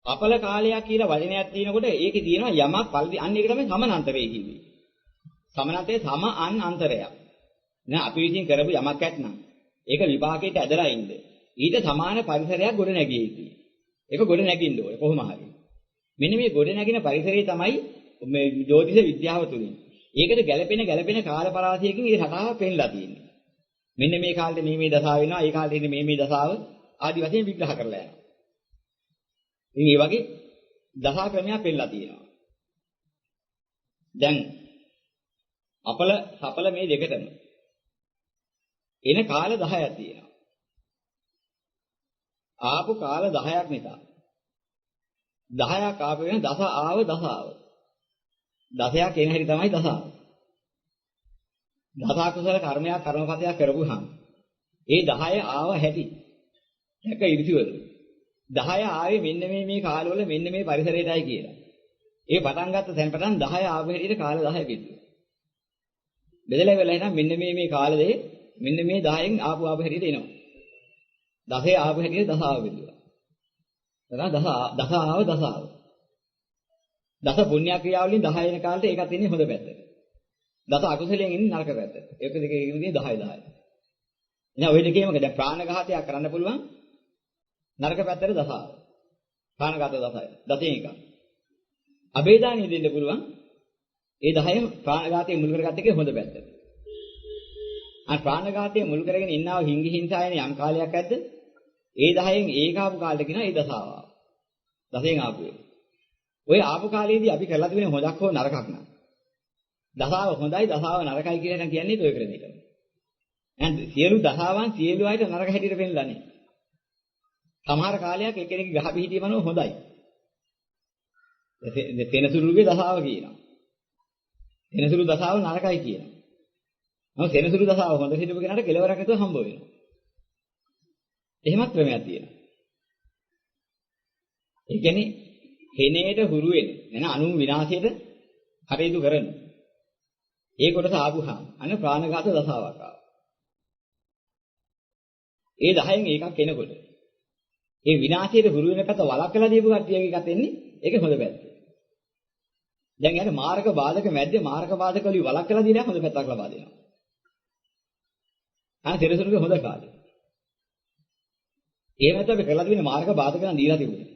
අපල කාලයක් කියලා වචනයක් තියෙනකොට ඒකේ තියෙනවා යමක් පරිදි අන්න ඒක තමයි සමානාන්තරය කිව්වේ. සමානාන්තරයේ සම අන් අන්තරයක්. නෑ අපි විසින් කරපු යමක් ඇත්නම් ඒක විපාකයට ඇදලා ඉන්න. ඊට සමාන පරිසරයක් ගොඩ නැගිය යුතුයි. ඒක ගොඩ නැගින්න ඕනේ කොහොම හරි. මෙන්න මේ ගොඩ නැගින පරිසරය තමයි මේ ජ්‍යොතිෂ විද්‍යාව තුලින්. ඒකට ගැළපෙන කාලපරාසයකින් මේ රටාව පෙන්ලා තියෙන්නේ. මෙන්න මේ කාලේ මේ දසාව වෙනවා, ඒ කාලේ ඉන්නේ මේ දසාව ආදි වශයෙන් විග්‍රහ කරලා යනවා. ඉතින් මේ වගේ දසා ක්‍රමයක් පෙන්නලා තියෙනවා. දැන් අපල සපල මේ දෙකටම එන කාල 10ක් තියෙනවා. ආපු කාල 10ක් නිසා 10ක් ආපු වෙන දස ආව. දසයක් එන හැටි තමයි දසාව. දස කුසල කර්මයක් කර්මපතයක් කරපුවාම ඒ 10 ආව හැටි එක ඉරිසිවල 10 ආවේ මෙන්න මේ කාලවල මෙන්න මේ පරිසරයටයි කියලා. ඒ පටන් ගත්ත තැන පටන් 10 ආව හැටියට කාල 10 බෙදුවා. බෙදලා වෙලා එහෙනම් මෙන්න මේ කාලේ මෙන්න මේ 10න් ආපු හැටියට එනවා. 10 ආපු හැටියට දස ආව බෙදුවා. එතන දස ආව. දස පුණ්‍ය ක්‍රියාවලින් 10 එන කාලේ ඒකත් ඉන්නේ හොඳ පැත්තට. දස අකුසලයෙන් ඉන්නේ නරක පැත්තට. ඒක දෙකේ ඉන්නේ 10. එහෙනම් ওই දෙකේම දැන් ප්‍රාණඝාතයක් කරන්න පුළුවන් නරක පැත්තට දසාව. ප්‍රාණඝාත 10යි. 10න් එකක්. අබේදානිය දෙන්න පුළුවන් ඒ 10න් ප්‍රාණඝාතයේ මුල් කරගත්ත එකේ හොඳ පැත්තට. ප්‍රාණඝාතයේ මුල් කරගෙන ඉන්නව හිංගි හිංසායන යම් කාලයක් ඇද්ද? ඒ 10න් ඒකාපු කාලෙට කියනවා ඒ දසාව. 10න් ආපු එක. ඔය ආපු කාලේදී අපි කරලා තිබෙන හොඳක් හෝ නරකක් නෑ. දසාව හොඳයි දසාව නරකයි කියලා නම් කියන්නේ ඔය ක්‍රමයකට. එහෙනම් සියලු දසාවන් සියලු අයට නරක හැටියට පෙන්නලා නේ. සමහර කාලයක් එක්කෙනෙක් ගහ පිහිටීමනෝ හොඳයි. තෙනසුරුගේ දසාව කියනවා. තෙනසුරු දසාව නරකයි කියනවා. නමුත් තෙනසුරු දසාව හොඳ හිටපු කෙනාට කෙලවරක් නැතුව හම්බ වෙනවා. එහෙමත් ක්‍රමයක් තියෙනවා. ඒ කියන්නේ හෙනේට හුරු වෙන එන අනු විනාශයට හරියදු කරන ඒ කොටස ආපුහම අන්න ප්‍රාණඝාත දසාවක් ආවා. ඒ 10න් එකක් එනකොට ඒ විනාශයට හුරු වෙන පැත්ත වළක්වලා දීපු කට්ටියගේ එකක් එන්නේ ඒක හොඳ පැත්ත. දැන් යාට මාරක බාධක මැද්දේ මාරක බාධක වලින් වළක්වලා දීලා හොඳ පැත්තක් ලබා දෙනවා. තෙරසුරුගේ හොඳ කාලේ. ඒ වෙනත අපි කරලා තිබෙන මාර්ග බාධක නම් දීලා තිබුණේ.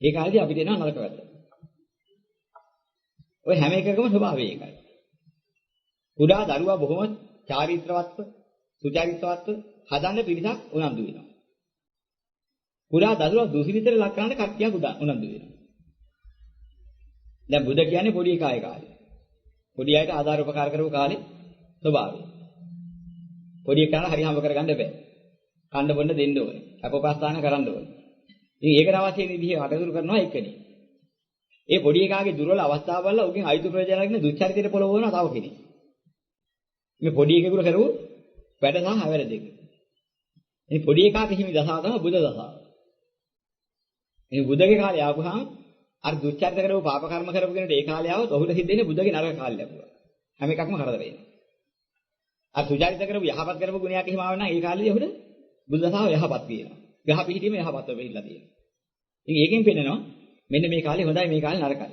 ඒ කාලේදී අපිට එනවා නරක පැත්ත. ඔය හැම එකකම ස්වභාවය ඒකයි. කුඩා දරුවා බොහොම චාරිත්‍රවත්ව, සුචාරිත්‍රවත්ව හදන්න පිළිසක් උනන්දු වෙනවා. කුඩා දරුවා දුසිරිතට ලක් කරන්න කට්ටියක් උනන්දු වෙනවා. දැන් බුද කියන්නේ පොඩි කාය කාලේ. පොඩි අයට ආධාර උපකාර කරපු කාලේ ස්වභාවය. පොඩි එකන හරි හම්බ කරගන්න බෑ. කන්න බොන්න දෙන්න ඕනේ. අපෝපස්ථාන කරන්න ඕනේ. ඉතින් ඒකට අවශ්‍ය විදිහේ අටදුරු කරනවා එක්කනේ. ඒ පොඩි එකාගේ දුර්වල අවස්ථාව වල උගෙන් අයිතු ප්‍රයෝජන අරගෙන දුච්චරිතයට පොළවනවා තව කෙනෙක්. මේ පොඩි එකෙකුට කරුවොත් වැඩ සහ හැවැර දෙක. මේ පොඩි එකාට හිමි දසාව තමයි බුද දසාව. මේ බුදගේ කාලේ ආවහම අර දුච්චරිත කරපු පාප කර්ම කරපු කෙනෙක්ට ඒ කාලේ ආවොත් ඔහුට සිද්ධ වෙන්නේ බුදගේ නරක කාලේ ලැබුවා. හැම එකක්ම කරදර වෙනවා. අර සුචරිත කරපු යහපත් කරපු ගුණයක් හිම ආව නම් ඒ කාලේදී ඔහුට බුදු දසාව යහපත් වෙනවා. ගහ පිහිටීම යහපත්ව වෙහිලා තියෙනවා. ඉතින් ඒකෙන් පෙන්නනවා මෙන්න මේ කාලේ හොඳයි මේ කාලේ නරකයි.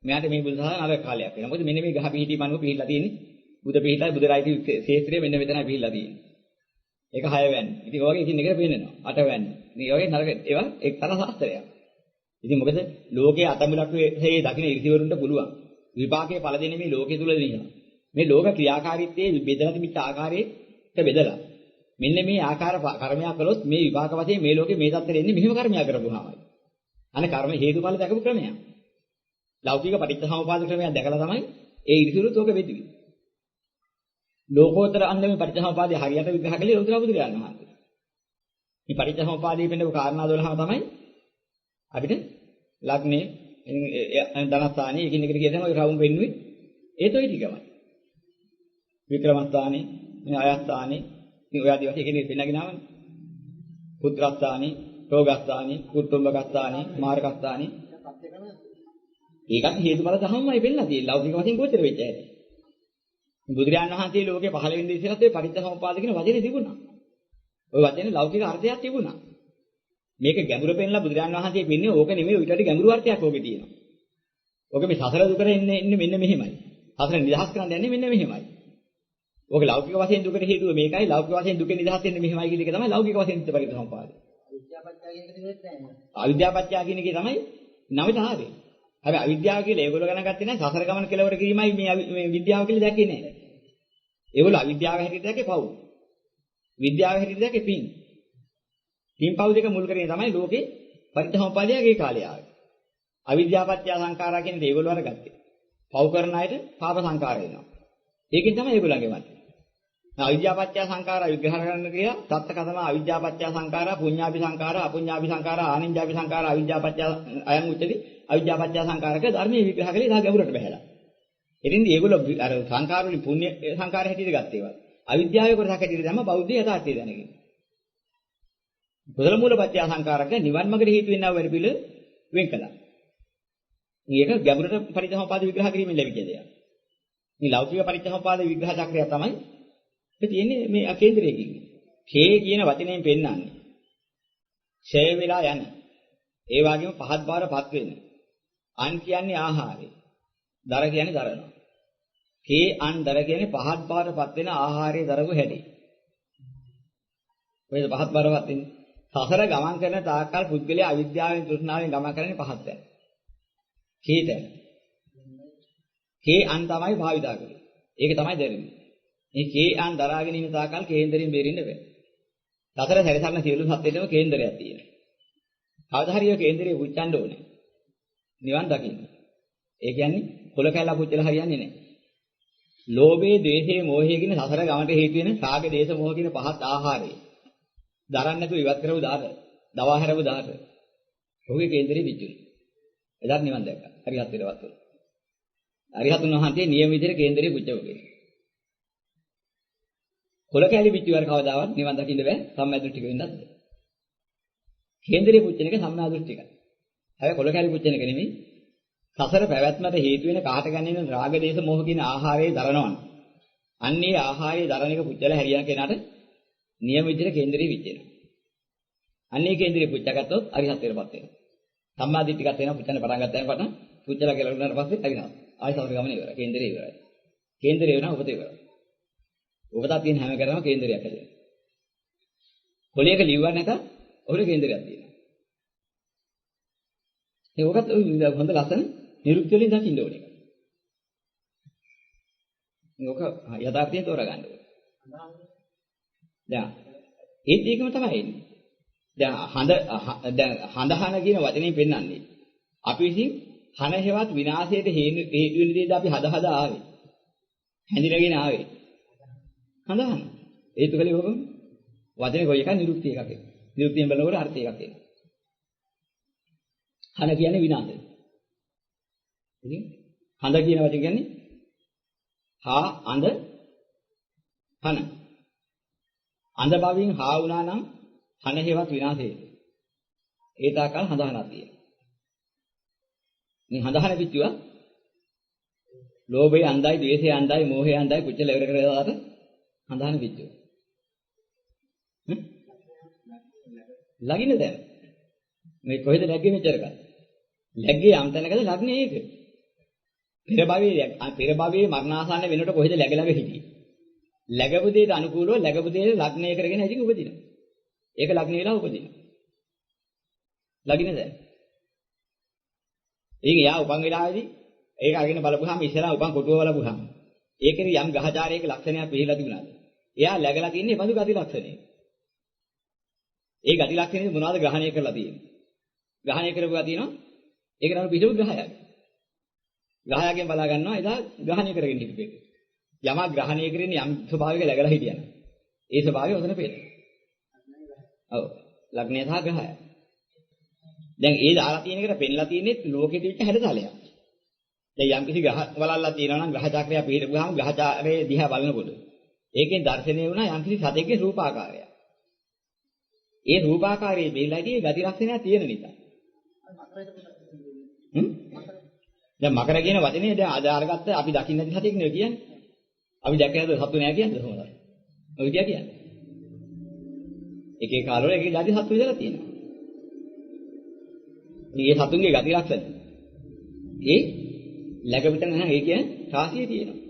මෙයාට මේ බුදු දසාව නරක කාලයක් වෙනවා. මොකද මෙන්න මේ ගහ පිහිටීම අනුව පිහිලා තියෙන්නේ. බුද පිහිටයි බුදරයිති ශේත්‍රය මෙන්න මෙතනයි පිහිලා තියෙන්නේ. ඒක 6 වැන්නේ. ඉතින් ඔය වගේ එකින් එකට පෙන්නනවා. 8 වැන්නේ. ඉතින් ඔය වගේ නරක ඒවා එක්තරා ශාස්ත්‍රයක්. ඉතින් මොකද ලෝකයේ අතමුලක් වේ දකින්න ඉරිසිවරුන්ට පුළුවන්. විපාකයේ පළ දෙන්නේ මේ ලෝකයේ තුල දෙනවා. මේ ලෝක ක්‍රියාකාරීත්වයේ බෙදලා තිබිච්ච ආකාරයට බෙදලා මෙන්න මේ ආකාර කර්මයක් කළොත් මේ විපාක වශයෙන් මේ ලෝකේ මේ தත්තර එන්නේ මෙහෙම කර්මයක් කරපුවාමයි. අනේ කර්ම හේතුඵල දැකපු ක්‍රමයක්. ලෞකික පටිච්චසමුපාද ක්‍රමයක් දැකලා තමයි ඒ ඉරිසිවරුත් ඕක වෙදිවි. ලෝකෝත්තර අන්දමේ පටිච්චසමුපාදයේ හරියට විග්‍රහ කළේ ලෝතර බුදුරජාණන් වහන්සේ. මේ පටිච්චසමුපාදයේ පෙන්නපු කාරණා 12ම තමයි අපිට ලග්නේ ධනස්ථානේ එකින් එකට කියන ඔය රවුම් වෙන්නුවේ ඒත් ඔය ටිකමයි. වික්‍රමස්ථානේ මේ අයස්ථානේ ඉතින් ඔය ආදී වශයෙන් කෙනෙක් වෙන්නගෙන ආවනේ. පුත්‍රස්ථානේ, රෝගස්ථානේ, කුටුම්බකස්ථානේ, මාර්ගස්ථානේ. ඒකට හේතුඵල ධර්මමයි වෙන්නලා තියෙන්නේ. ලෞකික වශයෙන් ගෝචර වෙච්ච හැටි. බුදුරජාණන් වහන්සේ ලෝකේ පහළ වෙන්නේ ඉස්සෙල්ලත් ඔය පටිච්චසමුපාද කියන වචනේ තිබුණා. ඔය වචනේ ලෞකික අර්ථයක් තිබුණා. මේක ගැඹුර පෙන්නලා බුදුරජාණන් වහන්සේ පින්නේ ඕක නෙමෙයි ඊට වඩා ගැඹුරු අර්ථයක් ඕකේ තියෙනවා. ඕක මේ සසර දුකට එන්නේ මෙන්න මෙහෙමයි. සසර නිදහස් කරන්න යන්නේ මෙන්න මෙහෙමයි. ඕක ලෞකික වශයෙන් දුකට හේතුව මේකයි ලෞකික වශයෙන් දුකෙන් නිදහස් වෙන්නේ මෙහෙමයි කියන එක තමයි ලෞකික වශයෙන් ඉතිපරිත සම්පාදය. අවිද්‍යාපත්‍ය කියන එකේ තමයි නමිත ආවේ. හැබැයි අවිද්‍යාව කියලා ඒගොල්ලෝ ගණන් ගත්තේ නැහැ සසර ගමන කෙලවර කිරීමයි මේ විද්‍යාව කියලා දැක්කේ නැහැ. ඒගොල්ලෝ අවිද්‍යාව හැටියට දැක්කේ පව්. විද්‍යාව හැටියට දැක්කේ පින්. පින් පව් දෙක මුල් කරගෙන තමයි ලෝකේ පරිත්‍ථමපාදයේ කාලය ආවේ. අවිද්‍යාපත්‍ය සංඛාරා කියන දේ ඒගොල්ලෝ අරගත්තේ. පව් කරන අයට පාප සංඛාර එනවා. ඒකෙන් තමයි ඒගොල්ලන්ගේ මත. අවිද්‍යාපත්‍ය සංඛාරා විග්‍රහ කරන්න කියලා තත්ත කතම අවිද්‍යාපත්‍ය සංඛාරා පුඤ්ඤාපි සංඛාරා අපුඤ්ඤාපි සංඛාරා ආනිඤ්ඤාපි සංඛාරා අවිද්‍යාපත්‍ය අයං උච්චති අවිද්‍යාපත්‍ය සංඛාරක ධර්මයේ විග්‍රහ කළේ ඉතා ගැඹුරට බහැලා. ඉතින්දී ඒගොල්ලෝ අර සංඛාර වලින් පුණ්‍ය සංඛාර හැටියට ගත්තේ ඒවා. අවිද්‍යාවේ කොටසක් හැටියට දැම්ම බෞද්ධ යථාර්ථය දැනගෙන. කුසල මූලපත්‍ය සංඛාරක නිවන් මාර්ගට හේතු වෙනව වැඩ පිළ වෙන් කළා. මේක ගැඹුරට පරිත්‍ථමපාද විග්‍රහ කිරීමෙන් ලැබිච්ච දෙයක්. මේ ලෞකික පරිත්‍ථමපාද විග්‍රහ චක්‍රය තමයි තියෙන්නේ මේ අකේන්ද්‍රයකින්. ඡේ කියන වචනයෙන් පෙන්නන්නේ. ඡේ වෙලා යන. ඒ වගේම පහත් බවටපත් වෙන. අන් කියන්නේ ආහාරය. දර කියන්නේ දරනවා. කේ අන් දර කියන්නේ පහත් බවටපත් වෙන ආහාරයේ දරපු හැටි. ඔයද පහත් බවටපත් වෙන්නේ. සසර ගමන් කරන තාක්කල් පුද්ගලයා අවිද්‍යාවෙන් තෘෂ්ණාවෙන් ගමන් කරන්නේ පහත් වෙන. කේතන. කේ අන් තමයි භාවිතා කරන්නේ. ඒක තමයි දැනෙන්නේ. මේ කේ අන් දරාගෙන ඉන්න තාකල් කේන්දරින් බේරෙන්න බෑ. සතර සැරිසරන සියලු සත්ත්වෙටම කේන්දරයක් තියෙනවා. කවදා හරි ඔය කේන්දරේ පුච්චන්න ඕනේ. නිවන් දකින්න. ඒ කියන්නේ කොල කැල්ලා පුච්චලා හරියන්නේ නැහැ. ලෝභයේ, ද්වේෂයේ, මෝහයේ කියන සතර ගමනට හේතු වෙන රාග, දේශ, මෝහ කියන පහත් ආහාරය. දරන්න නැතුව ඉවත් කරව දාට, දවා හැරව දාට. ඔහුගේ කේන්දරේ පිච්චුනේ. එදාට නිවන් දැක්කා. හරියට වේලවත් වුණා. අරිහතුන් වහන්සේ නියම විදිහට කේන්දරේ පුච්චවගේ. කොල කැලි පිටුවර කවදාවත් නිවන් දකින්න බෑ සම්මා දෘෂ්ටික වෙන්නත් බෑ. කේන්දරේ පුච්චන එක සම්මා දෘෂ්ටිකයි. හැබැයි කොල කැලි පුච්චන එක නෙමෙයි. සසර පැවැත්මට හේතු වෙන කාට ගන්නේ රාග දේශ මොහ කියන ආහාරයේ දරනවනේ. අන්නේ ආහාරයේ දරන එක පුච්චලා හැරියන කෙනාට නියම විදිහට කේන්දරේ විච්චෙනවා. අන්නේ කේන්දරේ පුච්චගත්තොත් අරිහත් වෙනපත් වෙනවා. සම්මා දිට්ඨිකත් වෙනවා පුච්චන්න පටන් ගත්තාම පටන් පුච්චලා කියලා උනාට පස්සේ අරිහත්. ආයි සසර ගමන ඉවරයි. කේන්දරේ ඉවරයි. කේන්දරේ වෙනවා උපත ඉවරයි. ඔබට තියෙන හැම කරම කේන්දරයක් හැදෙනවා. කොලයක ලිව්ව නැත ඔහුගේ කේන්දරයක් තියෙනවා. ඒකත් හොඳ ලස්සන නිරුක්ති වලින් දකින්න ඕනේ. මේක යථාර්ථයෙන් තෝරගන්න ඕනේ. දැන් ඒකම තමයි එන්නේ. දැන් හඳහන කියන වචනේ පෙන්වන්නේ. අපි විසින් හන හේවත් විනාශයට හේතු වෙන දේද අපි හදා ආවේ. හැඳිනගෙන ආවේ. හඳහන. ඒතු කලේ ඔබ වචනේ කොයි එකක් නිරුක්ති එකක් එක්ක. නිරුක්තියෙන් බලනකොට අර්ථය එකක් එනවා. හන කියන්නේ විනාශය. ඉතින් හඳ කියන වචනේ කියන්නේ හා අඳ හන. අඳ බවින් හා වුණා නම් හන හේවත් විනාශය. ඒ තාකල් හඳහනක් තියෙනවා. මේ හඳහන පිටුව ලෝභය අන්දයි, ද්වේෂය අන්දයි, මෝහය අන්දයි කුච්චල ඉවර කරලාට හඳහන පිටුව. ලගින්න දැන්. මේ කොහෙද läග්ගේ මෙච්චර කල්? läග්ගේ යම් තැනකද ලග්නේ ඒක. පෙර භවයේ මරණාසන්න වෙනකොට කොහෙද läග හිටියේ? läගපු දෙයට අනුකූලව läගපු දෙයට ලග්නය කරගෙන ඉතින් උපදිනවා. ඒක ලග්න වෙලා උපදිනවා. ලගින්න දැන්. ඉතින් එයා උපන් වෙලාවේදී ඒක අරගෙන බලපුවාම ඉස්සරහා උපන් කොටුව බලපුවාම ඒකේ යම් ග්‍රහචාරයක ලක්ෂණයක් පිළිලා තිබුණාද? එයා läගලා තින්නේ බඳු ගති ලක්ෂණේ. ඒ ගති ලක්ෂණේ මොනවද ග්‍රහණය කරලා තියෙන්නේ? ග්‍රහණය කරපුවා තියෙනවා. ඒක නම පිටු ග්‍රහයක්. ග්‍රහයගෙන් බලා ගන්නවා එදා ග්‍රහණය කරගෙන හිටපෙක. යමක් ග්‍රහණය කරන්නේ යම් ස්වභාවයක läගලා හිටියන. ඒ ස්වභාවය ඔතන පේනවා. ඔව්. ලග්නය සහ ග්‍රහය. දැන් ඒ දාලා තියෙන එකට පෙන්ලා තියෙන්නේ ලෝකෙ තිබිච්ච හැඩතලයක්. දැන් යම් කිසි ග්‍රහ වලල්ලා තියෙනවා නම් ග්‍රහ චක්‍රය පිළිපුවාම ග්‍රහ චක්‍රයේ දිහා බලනකොට ඒකෙන් දැర్శණය වුණා යම් කිසි සතෙක්ගේ රූපාකාරය. ඒ රූපාකාරයේ බෙල්ලයිදී ගති ලක්ෂණයක් තියෙන නිසා. දැන් මකර කියන වචනේ දැන් අද අරගත්ත අපි දකින්න නැති සතෙක් නෙවෙයි කියන්නේ. අපි දැක්ක නැද්ද සතු නෑ කියන්නේ කොහොමද? ඔය විදිය කියන්නේ. එකේ කාලවල එකේ ಜಾති සතු විදලා තියෙනවා. මේ සතුන්ගේ ගති ලක්ෂණ. ඒ läග පිට නැහැ. ඒ කියන්නේ රාශිය තියෙනවා.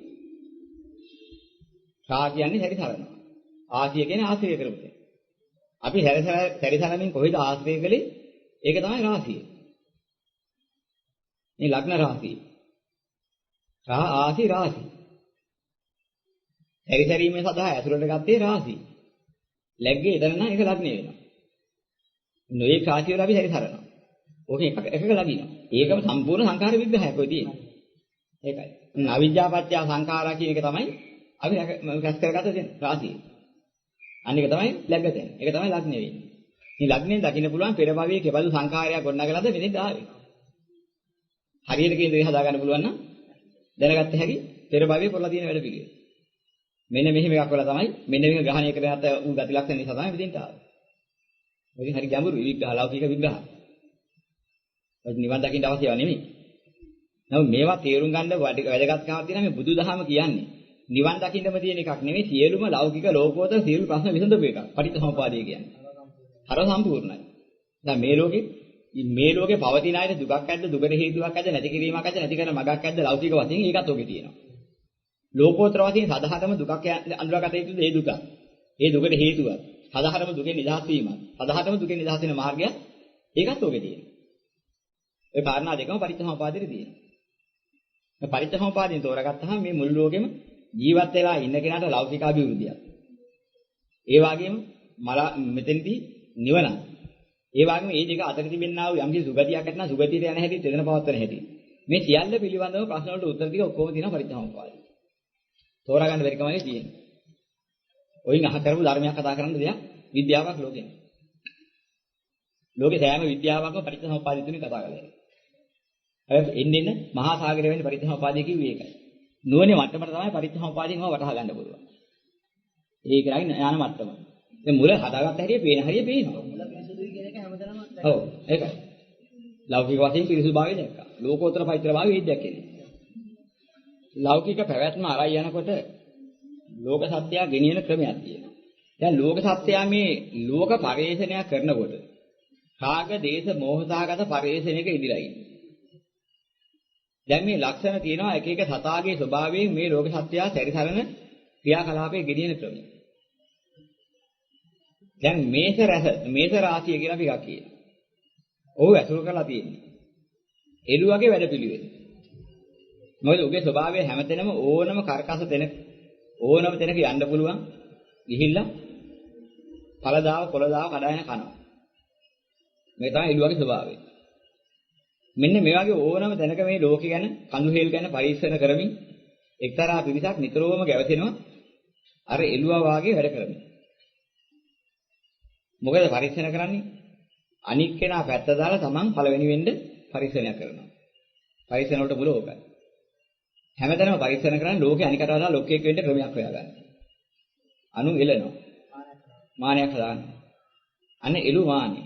රා කියන්නේ සැරිසරනවා. ආශිය කියන්නේ ආශ්‍රය කරපු. අපි සැරිසරමින් කොහෙද ආශ්‍රය කළේ? ඒක තමයි රාශිය. මේ ලග්න රාශිය. ආශි රාශි. සැරිසරීමේ සඳහා ඇසුරට ගත්තේ රාශිය. läග්ගේ එතන නම් ඒක ලග්නේ වෙනවා. නොයේ රාශිය වල අපි සැරිසරනවා. ඕකේ එකක ලගිනවා. ඒකම සම්පූර්ණ සංඛාර විග්‍රහයක් ඔය තියෙන්නේ. ඒකයි. අවිජ්ජාපත්‍ය සංඛාරා කියන එක තමයි අපි රැස් කරගත දෙන රාශිය. අනික තමයි läග්ග දෙන. ඒක තමයි ලග්නේ වෙන්නේ. මේ ලග්නේ දකින්න පුළුවන් පෙර භවයේ කෙබඳු සංඛාරයක් ගොඩනගලාද මෙතෙන් ආවේ. හරියට කියන දේ හදා ගන්න පුළුවන් නම් දැනගත්ත හැකි පෙර භවයේ කරලා තියෙන වැඩ පිළිවෙල. මෙන්න මෙහෙම එකක් වල තමයි මෙන්න මේක ග්‍රහණය කරගත්ත උන් ගති ලක්ෂණ නිසා තමයි මෙතෙන්ට ආවේ. මේක හරි ගැඹුරු විග්‍රහ ලෞකික විග්‍රහ. ඒක නිවන් දකින්න අවශ්‍යව නෙමෙයි. නමුත් මේවා තේරුම් ගන්න වැදගත්කමක් තියෙනවා මේ බුදුදහම කියන්නේ. නිවන් දකින්නම තියෙන එකක් නෙමෙයි සියලුම ලෞකික ලෝකෝත්තර සියලු ප්‍රශ්න විසඳපු එකක්. පටිච්චසමුප්පාදය කියන්නේ. හර සම්පූර්ණයි. දැන් මේ ලෝකේ පවතින අයට දුකක් ඇද්ද දුකට හේතුවක් ඇද්ද නැති කිරීමක් ඇද්ද නැති කරන මගක් ඇද්ද ලෞකික වශයෙන් ඒකත් ඔගේ තියෙනවා. ලෝකෝත්තර වශයෙන් සදාහටම දුකක් අඳුරගත යුතුද ඒ දුක. ඒ දුකට හේතුවක්. සදාහටම දුකෙන් නිදහස් වීමක්. සදාහටම දුකෙන් නිදහස් වෙන මාර්ගය ඒකත් ඔගේ තියෙනවා. ඒ කාරණා දෙකම පටිච්චසමුපාදෙට තියෙනවා. මේ පටිච්චසමුපාදයෙන් තෝරගත්තාම මේ මුළු ලෝකෙම ජීවත් වෙලා ඉන්න කෙනාට ලෞකික අභිවෘද්ධියක්. ඒ වගේම මෙතෙන්දී නිවන. ඒ වගේම මේ දෙක අතර තිබෙනා වූ යම්කිසි සුගතියක් ඇතනම් සුගතියට යන හැටි දෙදෙන පවත්වන හැටි. මේ සියල්ල පිළිබඳව ප්‍රශ්න වලට උත්තර ටික ඔක්කොම තියෙනවා පරිත්‍යාගපාදේ. තෝරා ගන්න බැරි කමයි තියෙන්නේ. ඔයින් අහ කරපු ධර්මයක් කතා කරන්න දෙයක් විද්‍යාවක් ලෝකේ. ලෝකේ සෑම විද්‍යාවක්ම පරිත්‍යාගපාදේ තුනේ කතා කරලා. හැබැයි එන්න මහා සාගරය වෙන්නේ පරිත්‍යාගපාදේ කිව්වේ ඒකයි. නුවණේ මට්ටමට තමයි පරිත්‍යාගපාදයෙන් ඒවා වටහා ගන්න පුළුවන්. ඒකයි ඥාන මට්ටම. දැන් මුල හදාගත්ත හැටි පේන හරිය පේනවා. ඔව් ඒකයි. ලෞකික වශයෙන් පිරිසුදුභාවය දැක්කා. ලෝකෝත්තර පවිත්‍රභාවය විද්‍යාවක් කියන්නේ. ලෞකික පැවැත්ම අරයි යනකොට ලෝක සත්‍යය ගෙනියන ක්‍රමයක් තියෙනවා. දැන් ලෝක සත්‍යය මේ ලෝක පරිේශනය කරනකොට රාග, දේශ, මෝහසහගත පරිේශනයක ඉදිරියයි ඉන්නේ. දැන් මේ ලක්ෂණ තියෙනවා එක එක සතාගේ ස්වභාවයෙන් මේ ලෝක සත්‍යය සැරිසරන ක්‍රියාකලාපයේ ගෙනියන ක්‍රමය. දැන් මේස රාශිය කියලා අපි එකක් කියනවා. ඔහු ඇසුරු කරලා තියෙන්නේ. එළුවගේ වැඩපිළිවෙල. මොකද උගේ ස්වභාවය හැමතැනම ඕනම කරකස ඕනම තැනක යන්න පුළුවන්. ගිහිල්ලා පළදාව කොළදාව කඩාගෙන කනවා. මේ තමයි එළුවගේ ස්වභාවය. මෙන්න මේ වගේ ඕනම තැනක මේ ලෝකේ ගැන කඳු හේල් ගැන පරීක්ෂණ කරමින් එක්තරා පිරිසක් නිතරම ගැවසෙනවා අර එළුවා වාගේ වැඩ කරමින්. මොකද පරීක්ෂණ කරන්නේ? අනික් කෙනා පැත්ත දාලා තමන් පළවෙනි වෙන්න පරීක්ෂණයක් කරනවා. පරීක්ෂණ වලට මුල ඕකයි. හැමතැනම පරීක්ෂණ කරන්නේ ලෝකේ අනිකට වඩා ලොක්කෙක් වෙන්න ක්‍රමයක් හොයාගන්න. අනු එළනවා. මානයක් හදාගන්න. අන්න එළු මානෙ.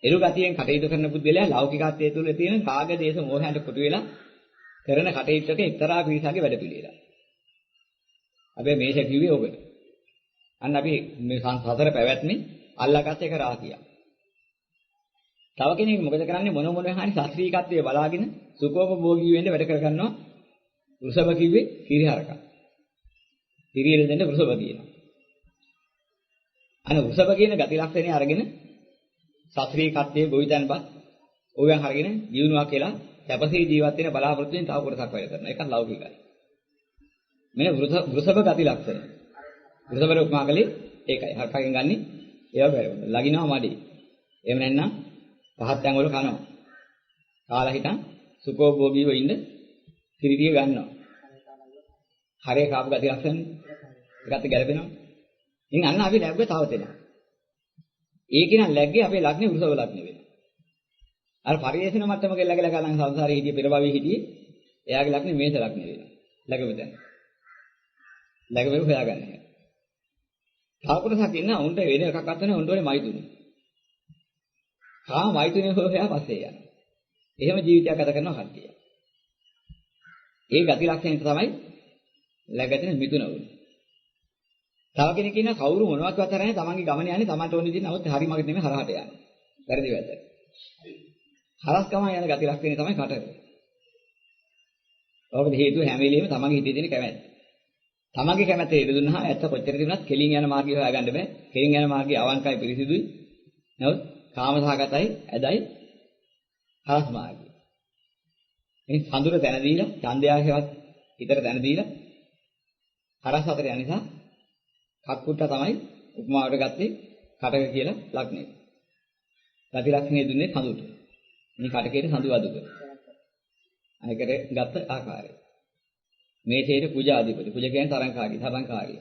එළු ගතියෙන් කටයුතු කරන පුද්ගලයා ලෞකිකත්වයේ තුල තියෙන රාග දේශ මොහයන්ට කොටු වෙලා කරන කටයුත්තක එක්තරා පිරිසකගේ වැඩ පිළිවෙලක්. හැබැයි මේක කිව්වේ ඔබට. අන්න අපි මේ සතර පැවැත්මේ අල්ලාගත් එක රාශියක්. තව කෙනෙක් මොකද කරන්නේ මොන හරි ශාස්ත්‍රීයකත්වයේ බලාගෙන සුඛෝපභෝගී වෙන්න වැඩ කර ගන්නවා. වෘෂභ කිව්වේ කිරිහරක. කිරියෙල දෙන්න වෘෂභ කියනවා. අන්න වෘෂභ කියන ගති ලක්ෂණේ අරගෙන ශාස්ත්‍රීයකත්වයේ ගොවිතැන්පත් ඕවෙන් අරගෙන ජීවුණා කියලා සැපසේ ජීවත් වෙන බලාපොරොත්තු වෙන තව කොටසක් වැඩ කරනවා. ඒකත් ලෞකිකයි. මේ වෘෂභ ගති ලක්ෂණ. වෘෂභ උපමා කලේ ඒකයි. හරකගෙන් ගන්නෙ ඒවා බැලුවා. ලගිනවා මඩේ. එහෙම නැත්නම් පහත් තැන් වල කනවා. කාලා හිටන් සුඛෝභෝගීව ඉන්න කිරිටිය ගන්නවා. හරේ කාපු ගති ලක්ෂණ ඒකත් ගැලපෙනවා. ඉතින් අන්න අපි ලැබුවේ තව තැනක්. ඒකේ නම් ලැග්ගේ අපේ ලග්නේ වෘෂභ ලග්නේ වෙනවා. අර පරිේශන මට්ටම කෙල්ලගල ගලන් සංසාරේ හිටියේ පෙර භවයේ හිටියේ එයාගේ ලග්නේ මේස ලග්නේ වෙනවා. ලැබෙමෙතන. ලැබෙමෙ හොයාගන්න. තව කොටසක් ඉන්න උන්ට වෙන එකක් අත්තන උන්ට ඕනේ මයිතුනේ. මයිතුනේ හොයා පස්සේ යනවා. එහෙම ජීවිතයක් ගත කරනවා කට්ටිය. ඒ ගති ලක්ෂණ තමයි läගගෙන මිතුන උනේ. තව කෙනෙක් ඉන්න කවුරු මොනවත් කරන්නේ තමන්ගේ ගමන යන්නේ තමන්ට ඕන විදිහට නමුත් හරි මගට නෙමෙයි හරහට යන්නේ. වැරදි වැරද්ද. හරස්කම යන ගති ලක්ෂණය තමයි කටක. ඔකට හේතුව හැම වෙලෙම තමන්ගේ හිතේ තියෙන කැමැත්ත. තමන්ගේ කැමැත්ත ඉඩ දුන්නාම ඇත්ත කොච්චර තිබුණත් කෙලින් යන මාර්ගය හොයාගන්න බෑ. කෙලින් යන මාර්ගය අවංකයි පිරිසිදුයි. නමුත් කාමසහගතයි, ඇදයි හරස් මාර්ගය. මේ සඳුර තැන දීලා, ඡන්දයාගේවත් හිතට තැන දීලා හරස් අතර යන නිසා කක්කුට්ට තමයි උපමාවට ගත්තේ කටක කියලා ලක්ෂණය. ගති ලක්ෂණය දුන්නේ සඳුට. මේ කටකේට සඳු අදුක. අයකට ගත්ත ආකාරය. මේ හේතු පූජාධිපති. පූජා කියන්නේ තරංකාරී, තරංකාරී.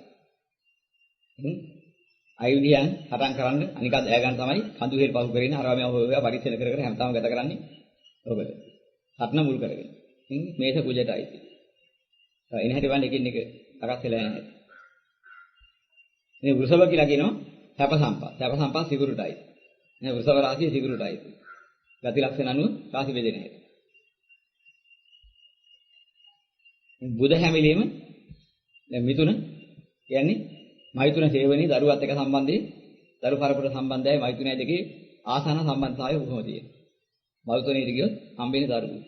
අයුධයන් හටන් කරන්න අනිකත් ඈ ගන්න තමයි කඳු හේල් පහු කරගෙන අරවා මේ ඔය පරිච්ඡේද කර කර හැමතාම ගත කරන්නේ ඔබට. සත්න මුල් කරගෙන. මේක පූජටයි. එන හැටි වань එකින් එක අරස් වෙලා යන හැටි. මේ වෘෂභ කියලා කියනවා සැප සම්පත්. සැප සම්පත් සිගුරුටයි. මේ වෘෂභ රාශිය සිගුරුටයි. ගති ලක්ෂණ අනුව රාශි බෙදෙන හැටි. බුධ හැමිලීම දැන් මිතුන කියන්නේ මෛතුන සේවනයේ දරුවත් එක්ක සම්බන්ධයේ දරු පරපුර සම්බන්ධයයි මෛතුනයි දෙකේ ආසන්න සම්බන්ධතාවය කොහොමද තියෙන්නේ? මෛතුනේට ගියොත් හම්බෙන්නේ දරුවෝ.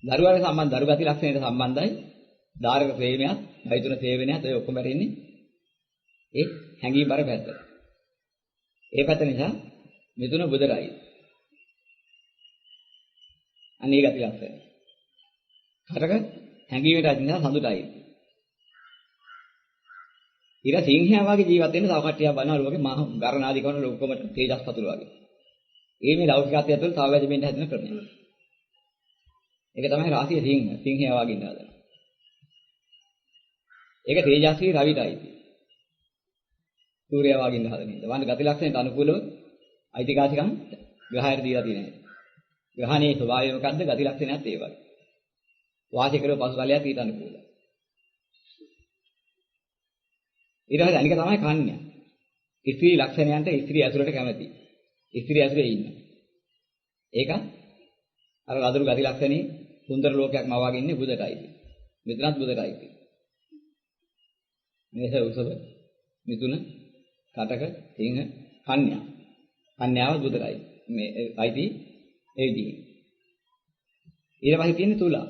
දරුවාගේ සම්බන්ධ දරු ගති ලක්ෂණයට සම්බන්ධයි ධාරක ප්‍රේමයත් මෛතුන සේවනයත් ඔය ඔක්කොම බැරින්නේ ඒ හැඟීම් බර පැත්ත. ඒ පැත්ත නිසා මිතුන බුදරයි. අනේ ගති ලක්ෂණ. හරක හැඟීමට අදිනා සඳුටයි. ඊට සිංහයා වගේ ජීවත් වෙන්න තව කට්ටියක් බලනවා ලෝකේ මහ ගරණාදී කරන ලොක්කමට තේජස් පතුරු වගේ. ඒ මේ ලෞකිකත්වය තුළ තව වැඩි වෙන්න හැදෙන ක්‍රමය. ඒක තමයි රාශිය සිංහයා වගේ ඉන්න හදන. ඒක තේජස්වී රවිටයි. සූර්යයා වගේ ඉන්න හදන ඉඳ. වань ගති ලක්ෂණයට අනුකූලව අයිතිකාසිකම් ග්‍රහයට දීලා තියෙනවා. ග්‍රහණයේ ස්වභාවය මොකද්ද? ගති ලක්ෂණයත් ඒ වගේ. වාසය කරව පසුතලයක් ඊට අනුකූලයි. ඊට පස්සේ අනික තමයි කන්‍යා. ස්ත්‍රී ලක්ෂණයන්ට ස්ත්‍රී ඇසුරට කැමති. ස්ත්‍රී ඇසුරේ ඉන්න. ඒක අර ලදරු ගති ලක්ෂණේ සුන්දර ලෝකයක් මවාගෙන ඉන්නේ බුදටයි. මිතුනත් බුදටයි. මේස උසව මිතුන කටක සිංහ කන්‍යා. කන්‍යාව බුදටයි. මේ අයිති ඒ විදිහේ. ඊට පස්සේ තියෙන්නේ තුලා.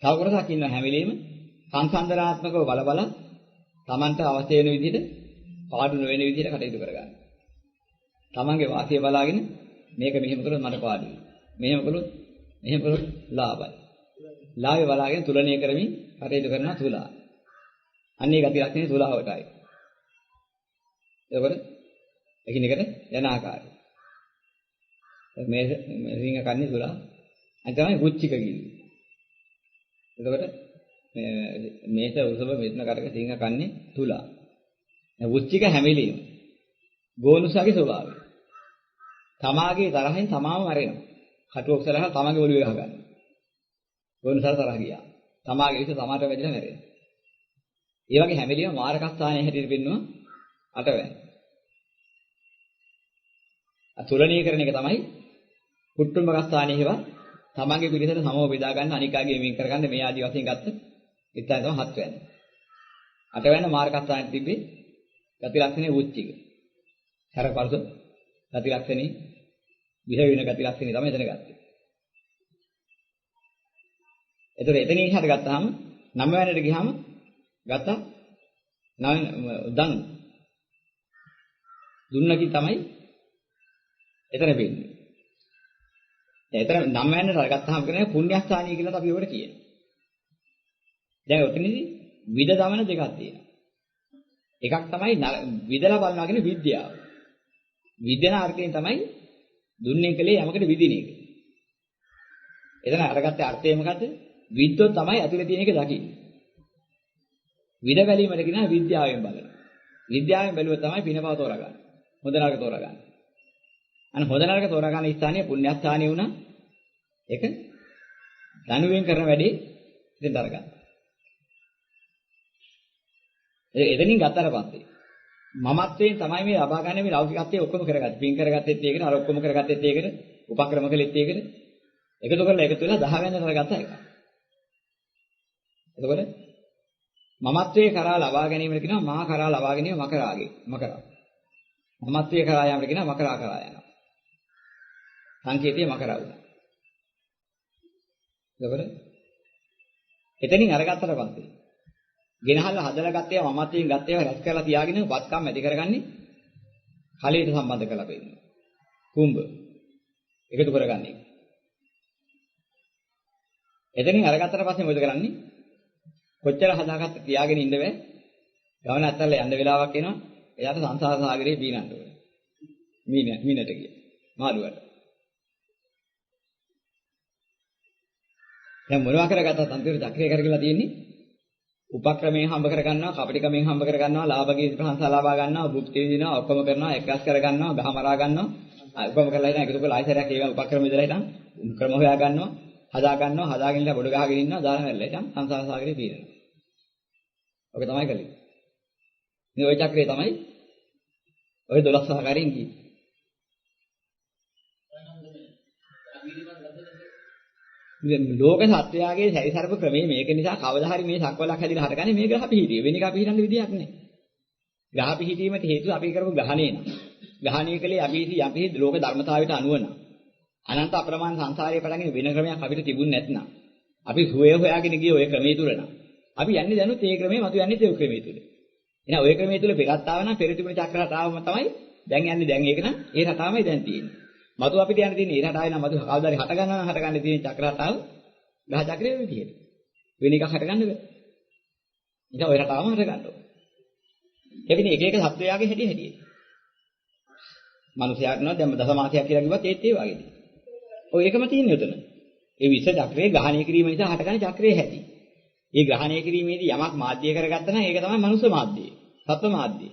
තව කොටසක් ඉන්න හැම වෙලෙම සංසන්දනාත්මකව බල තමන්ට අවශ්‍ය වෙන විදිහට පාඩු නොවන විදිහට කටයුතු කරගන්න. තමන්ගේ වාසිය බලාගෙන මේක මෙහෙම කළොත් මට පාඩුයි. මෙහෙම කළොත් ලාභයි. ලාභය බලාගෙන තුලණය කරමින් කටයුතු කරනවා තුලා. අන්නේ ගති ලක්ෂණේ තුලාවටයි. එතකොට එකිනෙකට යන ආකාරය. මේ රිංග කන්නේ තුලා. අනිත් තමයි කුච්චික කිව්වේ. එතකොට මේස උසව මෙත්න කරක සිංහ කන්නේ තුලා. දැන් වෘච්චික හැමිලීම. ගෝනුසගේ ස්වභාවය. තමාගේ තරහෙන් තමාම මැරෙනවා. කටුවක් සලහලා තමාගේ ඔළුවේ ගහ ගන්නවා. ගෝනුසාර තරහ ගියා. තමාගේ විස තමාට වැදිලා මැරෙනවා. ඒ වගේ හැමිලීම මාරකස්ථානයේ හැටියට පෙන්වුවා අටවැන්න. අතුලනීය කරන එක තමයි කුට්ටුම්බකස්ථානයේ හේවා තමන්ගේ පිළිසෙට සමව බෙදා ගන්න අනිකාගේ වෙන් කර ගන්න මේ ආදී වශයෙන් ගත්ත ඉතින් තමයි හත් වෙන්නේ. අට වෙන මාර්ගස්ථානයේ තිබ්බේ ගති ලක්ෂණේ වෘච්චික. හරපරස ගති ලක්ෂණේ විහ වෙන ගති ලක්ෂණේ තමයි එතන ගත්තේ. ඒතර එතනින් හර ගත්තාම 9 වෙනිට ගියාම ගත්තා 9 දන් දුන්නකි තමයි එතන වෙන්නේ. එතන 9 වෙනිට ගත්තාම කියන්නේ පුණ්‍යස්ථානීය කියලා අපි ඔකට කියනවා. දැන් ඔතනදී විද දමන දෙකක් තියෙනවා. එකක් තමයි විදලා බලනවා කියන්නේ විද්‍යාව. විද්‍යාන අර්ථයෙන් තමයි දුන්නේ කලේ යමකට විදින එක. එතන අරගත්තේ අර්ථය මොකද්ද? විද්දොත් තමයි ඇතුලේ තියෙන එක දකින්නේ. විද බැලීමට කියනවා විද්‍යාවෙන් බලන. විද්‍යාවෙන් බැලුවොත් තමයි පිනපව තෝරගන්නේ. හොඳ නරක තෝරගන්නේ. අන්න හොඳ නරක තෝරගන්න ස්ථානීය පුණ්‍යස්ථානීය වුණා. ඒක ධනුවෙන් කරන වැඩේ ඉතින් දරගන්න. එතනින් ගත්තට පස්සේ මමත්වයෙන් තමයි මේ ලබා ගන්න මේ ලෞකිකත්වයේ ඔක්කොම කරගත්තේ. පින් කරගත්තෙත් ඒකනේ, අර ඔක්කොම කරගත්තෙත් ඒකනේ, උපක්‍රම කළෙත් ඒකනේ. එකතු කරලා එකතු වෙලා 10 වෙනිදා කරගත්ත එක. එතකොට මමත්වයේ කරා ලබා ගැනීමට කියනවා මා කරා ලබා ගැනීම මකරාගේ. මකරා. මමත්වයේ කරා යාමට කියනවා මකරා කරා යනවා. සංකේතයේ මකරා වුණා. එතකොට එතනින් අරගත්තට පස්සේ ගෙනහල්ලා හදලා ගත්තේ මමත්වයෙන් ගත්තේ රැස් කරලා තියාගෙන වත්කම් ඇති කරගන්නේ කලයට සම්බන්ධ කරලා පෙන්නනවා. කුඹ එකතු කරගන්නේ. එතනින් අරගත්තට පස්සේ මොකද කරන්නේ? කොච්චර හදාගත්ත තියාගෙන ඉන්න බෑ. ගමන අත්හැරලා යන්න වෙලාවක් එනවා. එයාට සංසාර සාගරේ බීනන්න ඕනේ. මීනට ගිය. මාළුවට. දැන් මොනවා කරගත්තත් අන්තිමට චක්‍රය කරගලා තියෙන්නේ උපක්‍රමයෙන් හම්බ කරගන්නවා, කපටිකමෙන් හම්බ කරගන්නවා, ලාභකී ප්‍රහංසා ලබා ගන්නවා, භුක්ති විඳිනවා, ඔක්කොම කරනවා, එක්කස් කරගන්නවා, ගහමරා ගන්නවා, ඔක්කොම කරලා ඉතින් එකතු කරලා ආයතරයක් ඒවා උපක්‍රම විදලා ඉතින් ක්‍රම හොයා ගන්නවා, හදා ගන්නවා, හදාගෙන ඉඳලා බොඩ ගහගෙන ඉන්නවා, දාන වැල්ලා ඉතින් සංසාර සාගරේ බීනවා. ඔක තමයි කලේ. මේ ওই චක්‍රය තමයි ඔය 12 සහකාරයෙන් ගියේ. ලෝක සත්‍යයගේ සැරිසරප ක්‍රමයේ මේක නිසා කවදා හරි මේ සක්වලක් හැදිලා හටගන්නේ මේ ග්‍රහ පිහිටිය. වෙන එක පිහිටන්න විදියක් නැහැ. ග්‍රහ පිහිටීමට හේතුව අපි කරපු ග්‍රහණය න ะ. ග්‍රහණය කලේ අපි ලෝක ධර්මතාවයට අනුව න ะ. අනන්ත අප්‍රමාණ සංසාරයේ පටන් වෙන ක්‍රමයක් අපිට තිබුණ නැත්නම් අපි හොය හොයාගෙන ගියේ ওই ක්‍රමයේ තුල න ะ. අපි යන්නේ දැනුත් ඒ ක්‍රමයේ මතු යන්නේ ඒ ක්‍රමයේ තුල. එහෙනම් ওই ක්‍රමයේ තුල පෙරත් ආව නම් පෙර තිබුණ චක්‍ර රටාවම තමයි දැන් යන්නේ. දැන් ඒක නම් ඒ රටාවමයි දැන් තියෙන්නේ. මතු අපිට යන්න තියෙන්නේ ඒ රටාවේ නම් මතු කවදාරි හට ගන්නවා නම් හට ගන්න තියෙන චක්‍ර රටාව ගහ චක්‍රයේ විදියට. වෙන එකක් හට ගන්න බෑ. ඉතින් ওই රටාවම හට ගන්න ඕනේ. ඒ කියන්නේ එක එක සත්වයාගේ හැටි. මනුස්සයාට නෝ දැන් දසමාසයක් කියලා කිව්වත් ඒත් ඒ වගේදී. ඔය එකම තියෙන්නේ උතන. ඒ විස චක්‍රයේ ග්‍රහණය කිරීම නිසා හටගන්න චක්‍රයේ හැටි. ඒ ග්‍රහණය කිරීමේදී යමක් මාධ්‍ය කරගත්තා නම් ඒක තමයි මනුස්ස මාධ්‍යය. සත්ව මාධ්‍යය.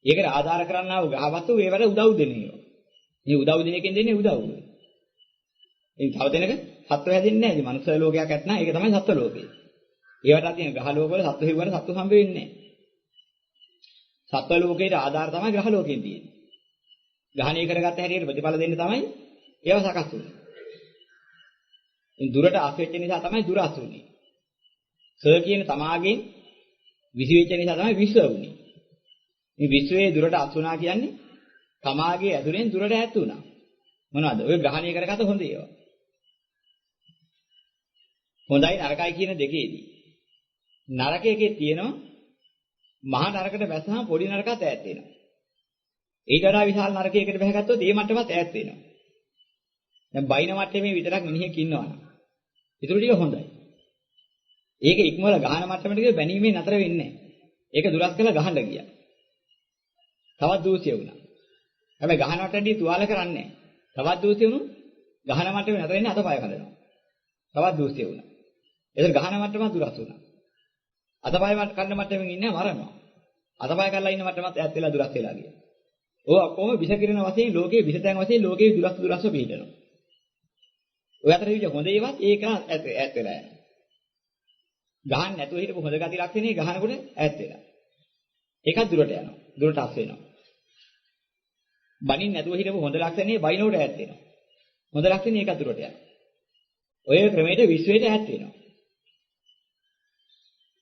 ඒකට ආධාර කරන්නා වූ ග්‍රහවස්තු ඒවට උදව් දෙනවා. මේ උදව් දෙන එකෙන් දෙන්නේ උදව්. ඉතින් තව දෙනක සත්ව හැදෙන්නේ නැහැ. ඉතින් මනුස්ස ලෝකයක් ඇත්නම් ඒක තමයි සත්ව ලෝකය. ඒවට තියෙන ග්‍රහ ලෝකවල සත්ව හිව්වට සත්ව හම්බ වෙන්නේ නැහැ. සත්ව ලෝකයේ ආධාර තමයි ග්‍රහ ලෝකයෙන් තියෙන්නේ. ග්‍රහණය කරගත්ත හැටියට ප්‍රතිඵල දෙන්න තමයි ඒව සකස් වෙන්නේ. ඉතින් දුරට අස් වෙච්ච නිසා තමයි දුර අස් වුනේ. සර් කියන තමාගෙන් විසි වෙච්ච නිසා තමයි විශ්ව වුනේ. මේ විශ්වයේ දුරට අස් වුණා කියන්නේ තමාගේ ඇතුලෙන් දුරට ඈත් වුණා. මොනවද? ඔය ග්‍රහණය කරගත හොඳ ඒවා. හොඳයි නරකයි කියන දෙකේදී නරකයේ තියෙනවා මහා නරකට බැස්සහම පොඩි නරකත් ඈත් වෙනවා. ඊට වඩා විශාල නරකයකට බැහැගත්තොත් ඒ මට්ටමත් ඈත් වෙනවා. දැන් බයින මට්ටමේ විතරක් මිනිහෙක් ඉන්නවනම් ඊටු ටික හොඳයි. ඒක ඉක්මවල ගහන මට්ටමට ගිහ බැනීමේ නතර වෙන්නේ නැහැ. ඒක දුරස් කරලා ගහන්න ගියා. තවත් දූෂ්‍ය වුණා. හැබැයි ගහනවට වැඩි තුවාල කරන්නේ නැහැ. තවත් දූෂ්‍ය වුණොත් ගහන මට්ටමේ නතර වෙන්නේ අතපය කඩනවා. තවත් දූෂ්‍ය වුණා. ඒතර ගහන මට්ටම දුරස් වුණා. අතපය කන්න මට්ටමින් ඉන්නේ මරනවා. අතපය කරලා ඉන්න මට්ටමත් ඈත් වෙලා දුරස් වෙලා ගියා. ඔය ඔක්කොම විෂ කිරණ වශයෙන් ලෝකයේ විෂතයන් වශයෙන් ලෝකයේ දුරස්ව පිහිටනවා. ඔය අතර විදිහ හොඳ ඒවත් ඒක ඈත් වෙලා යනවා. ගහන්න නැතුව හිටපු හොඳ ගති ලක්ෂණේ ගහනකොට ඈත් වෙලා. ඒකත් දුරට යනවා. දුරට අස් වෙනවා. බනින් නැතුව හිටපු හොඳ ලක්ෂණේ බයිනෝට ඈත් වෙනවා. හොඳ ලක්ෂණේ ඒකත් දුරට යනවා. ඔය ක්‍රමයට විශ්වයට ඈත් වෙනවා.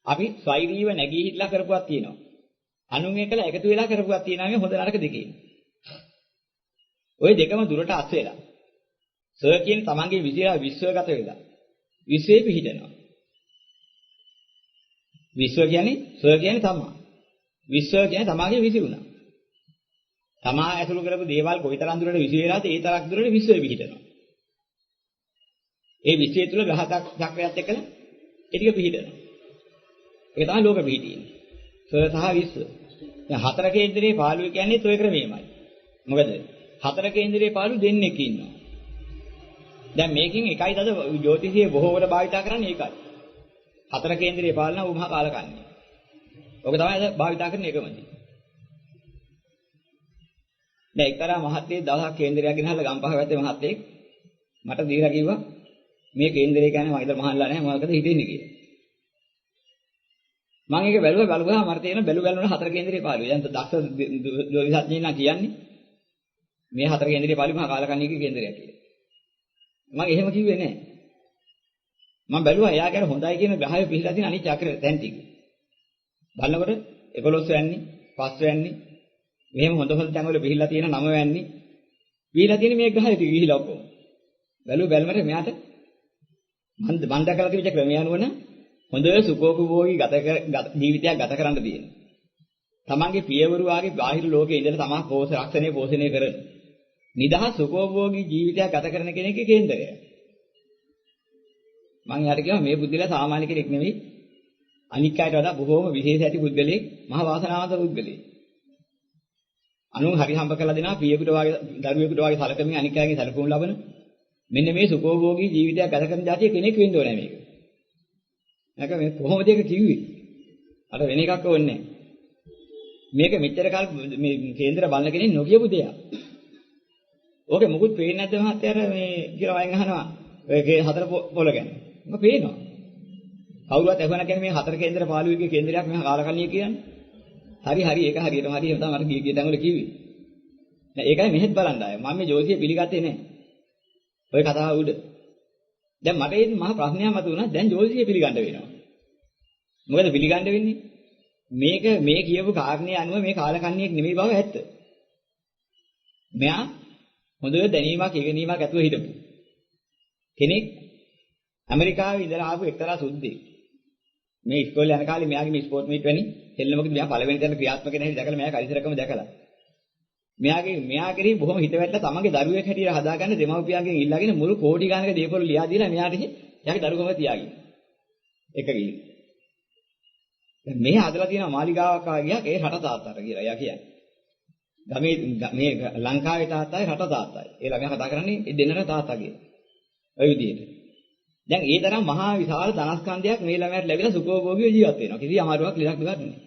අපි ස්වෛරීව නැගී හිටලා කරපුවක් තියෙනවා. අනුන් එකලා එකතු වෙලා කරපුවක් තියෙනවා මේ හොඳ නරක දෙකේ. ඔය දෙකම දුරට අස් වෙලා. සර් කියන තමන්ගේ විශ්වගත වෙලා. විශ්වේ පිහිටනවා. විශ්ව කියන්නේ සර් කියන්නේ තමා. විශ්ව කියන්නේ තමාගේ විසි වුණා. තමා ඇසුරු කරපු දේවල් කොයිතරම් දුරට විසි වෙලාද ඒ තරක් දුරට විශ්වය පිහිටනවා. ඒ විශ්වය තුල ග්‍රහ චක්‍රයත් එක්කලා ඒ ටික පිහිටනවා. ඒක තමයි ලෝක පිහිටීම. සර් සහ විශ්ව. දැන් හතර කේන්දරේ පාළුව කියන්නේ toy ක්‍රමෙමයි. මොකද හතර කේන්දරේ පාළු දෙන්නෙක් ඉන්නවා. දැන් මේකෙන් එකයි තද ජ්‍යොතිෂයේ බොහෝවට භාවිතා කරන්නේ ඒකයි. හතර කේන්දරේ පාලන උමහා කාලකන්ණි. ඔක තමයි අද භාවිතා කරන එකමදී. දැන් එක්තරා මහත්තයෙක් දවසක් කේන්දරයක් ගෙනහල්ලා ගම්පහ වැත්තේ මහත්තයෙක් මට දීලා කිව්වා මේ කේන්දරය කියන්නේ මම ඉතල මහල්ලා නැහැ මොකද හිතෙන්නේ කියලා. මම ඒක බැලුවා මට තේරෙන බැලුවන හතර කේන්දරේ පාළුව. දැන් දක්ෂ ජ්‍යොතිෂඥයින් නම් කියන්නේ මේ හතර කේන්දරේ පාළුව මහා කාලකන්ණිගේ කේන්දරයක් කියලා. මම එහෙම කිව්වේ නැහැ. මම බැලුවා එයා ගැන හොඳයි කියන ග්‍රහය පිළිලා තියෙන අනිත් චක්‍ර තැන් ටික. බලනකොට 11 වෙනි, 5 වෙනි, මෙහෙම හොඳ හොඳ තැන්වල බිහිලා තියෙන නම වැන්නේ. බිහිලා තියෙන මේ ගහේ ටික ගිහිලා ඔක්කොම. බැලුමට මෙයාට මන් දැකලා තිබිච්ච ක්‍රමය අනුව හොඳ සුඛෝපභෝගී ජීවිතයක් ගත කරන්න තියෙනවා. තමන්ගේ පියවරු වාගේ බාහිර ලෝකයේ ඉඳලා තමා පෝෂණය කරන නිදහස් සුඛෝපභෝගී ජීවිතයක් ගත කරන කෙනෙක්ගේ කේන්දරය. මම යාට කියනවා මේ බුද්ධිලා සාමාන්‍ය කෙනෙක් නෙවෙයි. අනික් අයට වඩා බොහෝම විශේෂ ඇති පුද්ගලෙක්, මහ වාසනාවන්ත පුද්ගලෙක්. අනුන් හරි හම්බ කරලා දෙනවා පියෙකුට වාගේ දරුවෙකුට වාගේ සැලකමින් අනික් අයගේ සැලකුම් ලබන මෙන්න මේ සුඛෝපභෝගී ජීවිතයක් ගත කරන જાතිය කෙනෙක් වෙන්න ඕනේ මේක. නැක මේ කොහොමද ඒක කිව්වේ? අර වෙන එකක් ඕනේ නැහැ. මේක මෙච්චර කාල මේ කේන්දර බලන කෙනෙක් නොකියපු දෙයක්. ඕකේ මොකුත් පේන්නේ නැද්ද මහත්තයාට මේ කියලා වයින් අහනවා. ඔය හතර පොළ ගැන. මොකද පේනවා. කවුරුවත් ඇහුණා කියන්නේ මේ හතර කේන්දර පාළුවේගේ කේන්දරයක් මෙහා කාලකන්ණිය කියන්නේ. හරි හරියටම හරියටම තමයි මට ගිය තැන් වල කිව්වේ. නෑ ඒකයි මෙහෙත් බලන්න ආයේ. මම මේ ජෝතිය පිළිගත්තේ නෑ. ඔය කතාව උඩ. දැන් මට ඒ මහා ප්‍රශ්නයක් මතුවුණා. දැන් ජෝතිය පිළිගන්න වෙනවා. මොකද පිළිගන්න වෙන්නේ? මේක මේ කියපු කාරණේ අනුව මේ කාලකන්ණියෙක් නෙමෙයි බව ඇත්ත. මෙයා හොඳ දැනීමක් ඉගෙනීමක් ඇතුව හිටපු කෙනෙක් ඇමරිකාවේ ඉඳලා ආපු එක්තරා සුද්දෙක්. මේ ඉස්කෝලේ යන කාලේ මෙයාගේ මේ ස්පෝර්ට් මීට් වැනි දෙල්ල මොකද මෙයා පළවෙනි තැන ක්‍රියාත්මක වෙන හැටි දැකලා මෙයා කලිසරකම දැකලා. මෙයා කෙරෙහි බොහොම හිතවැටලා තමන්ගේ දරුවෙක් හැටියට හදාගන්න දෙමව්පියන්ගෙන් ඉල්ලාගෙන මුළු කෝටි ගානක දේපොළ ලියා දීලා මෙයාට එයාගේ දරුකම තියාගෙන. එක ගිහින්. දැන් මේ හදලා තියෙන මාලිගාවක් ආගියක් ඒ රට තාත්තට කියලා එයා කියන්නේ. ගමේ මේ ලංකාවේ තාත්තයි රට තාත්තයි. ඒ ළමයා කතා කරන්නේ ඒ දෙන්නට තාත්තා කියලා. ඔය විදිහට. දැන් ඒ තරම් මහා විශාල ධනස්කන්ධයක් මේ ළමයාට ලැබිලා සුඛෝභෝගීව ජීවත් වෙනවා. කිසි අමාරුවක් ලෙඩක් දුකක් නෑ.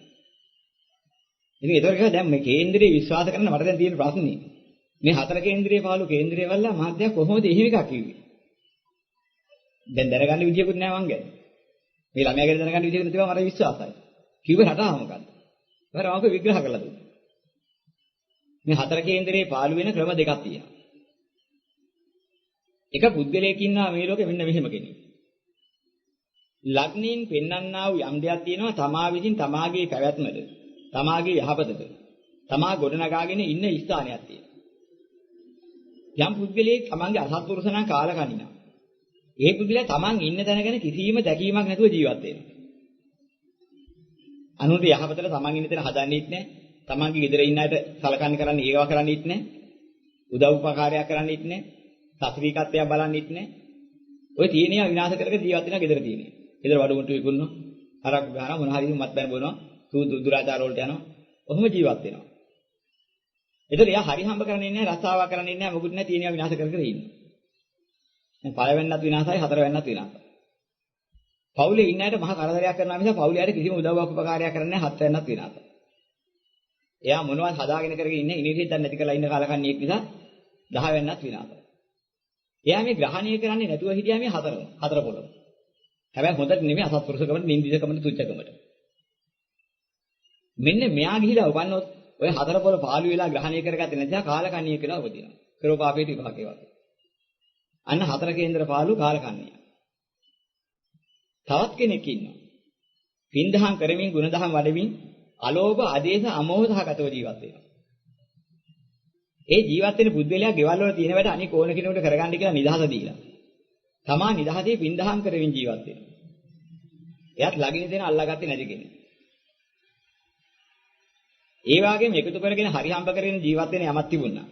ඉතින් ඒතර කියලා දැන් මේ කේන්දරේ විශ්වාස කරන මට දැන් තියෙන ප්‍රශ්නේ. මේ හතර කේන්දරේ පාළු කේන්දරේ වල්ලා මාත්‍යා කොහොමද එහෙම එකක් කිව්වේ? දැන් දැනගන්න විදියකුත් නෑ මං ගැන. මේ ළමයා ගැන දැනගන්න විදියකුත් නැතිව මට විශ්වාසයි. කිව්ව රටාව මොකද්ද? ඊට මම විග්‍රහ කරලා දුන්නා. මේ හතර කේන්දරේ පාළු වෙන ක්‍රම දෙකක් තියෙනවා. එක පුද්ගලයෙක් ඉන්නවා මේ ලෝකෙ මෙන්න මෙහෙම කෙනෙක්. ලග්නෙන් පෙන්වන්නා වූ යම් දෙයක් තියෙනවා තමා විසින් තමාගේ පැවැත්මද, තමාගේ යහපතද, තමා ගොඩනගාගෙන ඉන්න ස්ථානයක් තියෙනවා. යම් පුද්ගලයෙක් තමන්ගේ අසත්පුරුෂ නම් කාලකන්නිනා. ඒ පුද්ගලයා තමන් ඉන්න තැන ගැන කිසිම දැකීමක් නැතුව ජීවත් වෙනවා. අනුන්ට යහපතට තමන් ඉන්න තැන හදන්නෙත් නැහැ. තමන්ගේ ගෙදර ඉන්න අයට සලකන්නේ කරන්නේ ඒවා කරන්නේත් නැහැ. උදව් උපකාරයක් කරන්නේත් නැහැ. සත්‍විකත්වයක් බලන්නෙත් නැහැ. ඔය තියෙනවා විනාශ කර කර ජීවත් වෙනවා ගෙදර තියෙන්නේ. ගෙදර වඩුමුට්ටු විකුණනවා. හරක් ගහනවා මොන හරි මත්පැන් බොනවා. දුරාචාර වලට යනවා. ඔහොම ජීවත් වෙනවා. ඒතර එයා හරි හම්බ කරන්නේ නැහැ, රස්සාවක් කරන්නේ නැහැ, මොකුත් නැහැ තියෙනවා විනාශ කර කර ඉන්නවා. දැන් පළවෙන්නත් විනාශයි, හතරවෙන්නත් විනාශයි. පවුලේ ඉන්න අයට මහා කරදරයක් කරනවා මිස පවුලේ අයට කිසිම උදව්වක් උපකාරයක් කරන්නේ නැහැ, හත්වෙන්නත් විනාශයි. එයා මොනවද හදාගෙන කරගෙන ඉන්නේ ඉනිරියෙන් දැන් නැති කරලා ඉන්න කාලකන්ණියෙක් නිසා 10 වෙන්නත් විනාශයි. එයා මේ ග්‍රහණය කරන්නේ නැතුව හිටියා මේ හතර පොළොව. හැබැයි හොඳට නෙමෙයි අසත්පුරුෂකමට, නින්දිසකමට, තුච්චකමට. මෙන්න මෙයා ගිහිලා උපන්නොත් ඔය හතර පොළොව පාළු වෙලා ග්‍රහණය කරගත්තේ නැතිව කාලකන්ණියෙක් කියලා උපදිනවා. කරෝපාපේට විපාකේ වගේ. අන්න හතර කේන්දර පාළු කාලකන්ණිය. තවත් කෙනෙක් ඉන්නවා. පින්දහම් කරමින්, ගුණදහම් වඩමින්, අලෝභ, ආදේශ, අමෝහ සහගතව ජීවත් වෙනවා. ඒ ජීවත් වෙන පුද්ගලයා ගෙවල් වල තියෙන වැඩ අනික ඕන කෙනෙකුට කරගන්න කියලා නිදහස දීලා. තමා නිදහසේ පින්දහම් කරමින් ජීවත් වෙනවා. එයාත් ළඟින් දෙන අල්ලාගත්තේ නැති කෙනෙක්. ඒ වගේම එකතු කරගෙන හරි හම්බ කරගෙන ජීවත් වෙන යමක් තිබුණා.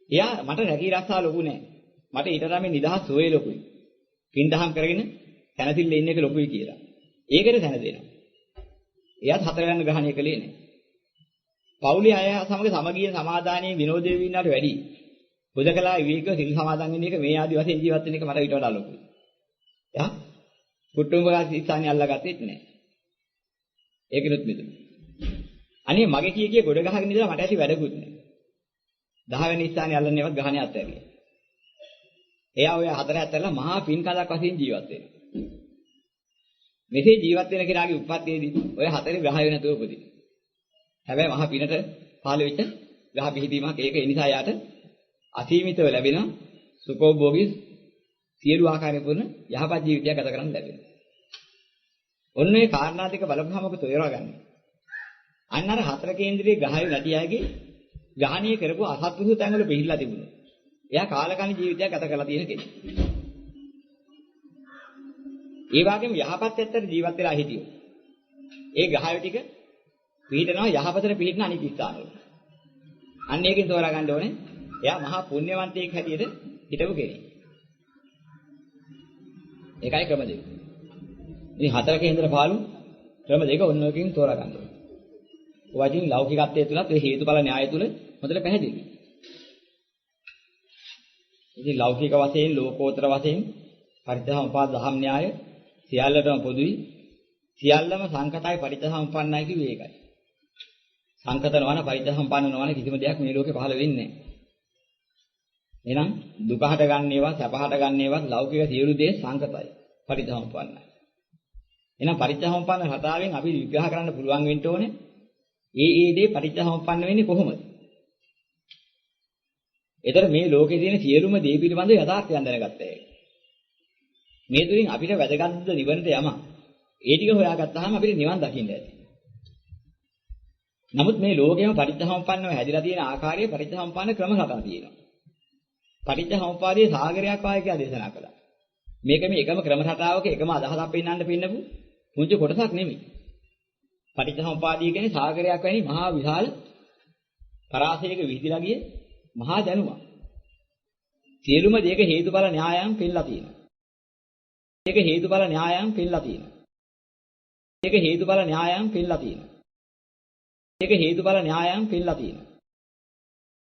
එයා මට රැකී රක්ෂා ලොකු නෑ. මට ඊට තමයි නිදහස් සෝයේ ලොකුයි. පින්දහම් කරගෙන තනතිල්ල ඉන්න එක ලොකුයි කියලා. ඒකට තන දෙනවා. එයාත් හතරවෙනි ග්‍රහණය කළේ නෑ. පෞලි අය සමග සමගිය සමාදානයේ විනෝදයේ වින්නාට වැඩි. බුදකලා විවේක සිල් සමාදන් වෙන එක මේ ආදි වශයෙන් ජීවත් වෙන එක මට ඊට වඩා ලොකුයි. යා කුටුම්බගත ඉස්සානේ අල්ලගත්තෙත් නෑ. ඒකෙනුත් මෙතන. අනේ මගේ කීකේ ගොඩ ගහගෙන ඉඳලා මට ඇති වැඩකුත් නෑ. 10 වෙනි ඉස්සානේ අල්ලන්නේවත් ගහණේ අත්හැරියා. එයා ඔය හතර ඇත්තරලා මහා පින්කලක් වශයෙන් ජීවත් වෙනවා. මෙසේ ජීවත් වෙන කෙනාගේ උප්පත්තියේදී ඔය හතරේ ග්‍රහය නැතුව උපදින. හැබැයි මහා පිනට පහළ වෙච්ච ග්‍රහ පිහිටීමක් ඒක ඒ නිසා යාට අසීමිතව ලැබෙන සුඛෝභෝගී සියලු ආකාරයෙන් පුරන යහපත් ජීවිතයක් ගත කරන්න ලැබෙනවා. ඔන්න ඒ කාරණා දෙක බලපුවම ඔබ තේරුවා ගන්න. අන්න අර හතර කේන්ද්‍රයේ ගහයු නැති අයගේ ගහණිය කරපු අසත්පුරුෂ තැන්වල පිළිලා තිබුණා. එයා කාලකන්ණි ජීවිතයක් ගත කරලා තියෙන කෙනෙක්. ඒ වගේම යහපත් ඇත්තට ජීවත් වෙලා හිටියෝ. ඒ ගහයු ටික පිළිටනවා යහපතට පිළිටන අනිත් ස්ථානවල. අන්න ඒකෙන් තෝරා ගන්න ඕනේ. එයා මහා පුණ්‍යවන්තයෙක් හැටියට හිටපු කෙනෙක්. ඒකයි ක්‍රම දෙක. ඉතින් හතර කේන්ද්‍ර පාළු ක්‍රම දෙක ඔන්නෝකින් තෝරා ගන්න ඕනේ. ඔයකින් ලෞකිකත්වයේ තුලත් ඒ හේතුඵල න්‍යාය තුල හොඳට පැහැදිලි. ඉතින් ලෞකික වශයෙන් ලෝකෝත්තර වශයෙන් පරිත්‍යාසම්පාද දහම් න්‍යාය සියල්ලටම පොදුයි. සියල්ලම සංකතයි පරිත්‍යාසම්පන්නයි කිව්වේ ඒකයි. සංකත නොවන පරිත්‍යාසම්පන්න නොවන කිසිම දෙයක් මේ ලෝකේ පහළ වෙන්නේ නැහැ. එහෙනම් දුක හට ගන්නේවත් සැප හට ගන්නේවත් ලෞකික සියලු දේ සංකතයි පරිත්‍යාසම්පන්නයි. එහෙනම් පරිත්‍යාසම්පන්න රටාවෙන් අපි විග්‍රහ කරන්න පුළුවන් වෙන්න ඕනේ. ඒ දේ පරිත්‍යාසම්පන්න වෙන්නේ කොහොමද? ඒතර මේ ලෝකේ තියෙන සියලුම දේ පිළිබඳ යථාර්ථයන් දැනගත්තා. මේ තුලින් අපිට වැදගත් නිවනට යම. ඒ ටික හොයාගත්තාම අපිට නිවන් දකින්න ඇති. නමුත් මේ ලෝකෙම පරිත්‍යාසම්පන්නව හැදිලා තියෙන ආකාරයේ පරිත්‍යාසම්පන්න ක්‍රම හතක් තියෙනවා. පටිච්චසමුප්පාදයේ සාගරයක් වාගේ කියලා දේශනා කළා. මේක මේ එකම ක්‍රම රටාවක එකම අදහසක් පෙන්වන්න පින්නපු පුංචි කොටසක් නෙමෙයි. පටිච්චසමුප්පාදය කියන්නේ සාගරයක් වැනි මහා විශාල පරාසයක විහිදලා ගිය මහා දැනුමක්. සියලුම දේක හේතුඵල න්‍යායයන් පෙන්නලා තියෙනවා. ඒක හේතුඵල න්‍යායයන් පෙන්නලා තියෙනවා. ඒක හේතුඵල න්‍යායයන් පෙන්නලා තියෙනවා. ඒක හේතුඵල න්‍යායයන් පෙන්නලා තියෙනවා.